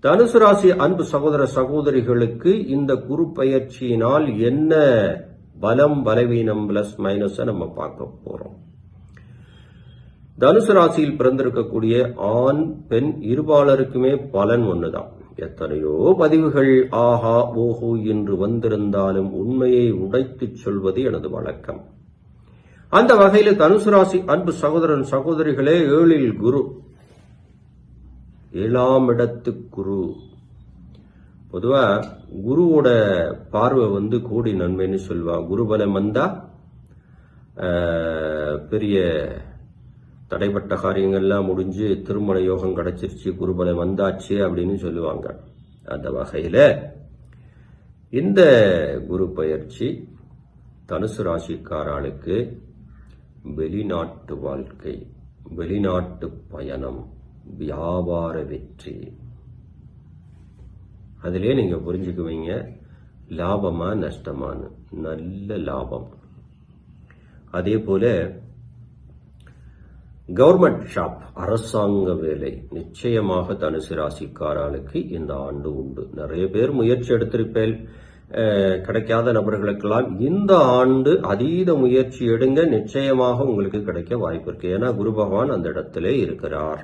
தனுசு ராசி அன்பு சகோதர சகோதரிகளுக்கு இந்த குரு பயிற்சியினால் என்ன பலம் பலவீனம் பிளஸ் மைனஸ் நம்ம பார்க்க போறோம். தனுசு ராசியில் பிறந்திருக்கக்கூடிய ஆண் பெண் இருபாலருக்குமே பலன் ஒண்ணுதான். எத்தனையோ பதிவுகள் ஆஹா ஓஹோ என்று வந்திருந்தாலும் உண்மையை உடைத்துச் சொல்வது எனது வழக்கம். அந்த வகையில் தனுசு ராசி அன்பு சகோதரன் சகோதரிகளே, 7ல் குரு, 7ஆம் இடத்து குரு. பொதுவா குருவோட பார்வை கோடி நன்மைன்னு சொல்லுவா. குருபலம் வந்தா பெரிய தடைப்பட்ட காரியங்கள்லாம் முடிஞ்சு திருமண யோகம் கிடைச்சிருச்சு, குருபலம் வந்தாச்சு அப்படின்னு சொல்லுவாங்க. அந்த வகையில இந்த குரு பயிற்சி தனுசு ராசிக்காரர்களுக்கு வெளிநாட்டு வாழ்க்கை, வெளிநாட்டு பயணம், வியாபார வெற்றி, அதிலே நீங்க புரிஞ்சுக்குவீங்க லாபமா நஷ்டமானு. நல்ல லாபம். அதே போல கவர்மெண்ட் ஷாப், அரசாங்க வேலை நிச்சயமாக தனுசு ராசிக்காரர்களுக்கு இந்த ஆண்டு உண்டு. நிறைய பேர் முயற்சி எடுத்திருப்பேன், கிடைக்காத நபர்களுக்கெல்லாம் இந்த ஆண்டு அதீத முயற்சி எடுங்க, நிச்சயமாக உங்களுக்கு கிடைக்க வாய்ப்பு இருக்கு. ஏன்னா குரு பகவான் அந்த இடத்திலே இருக்கிறார்.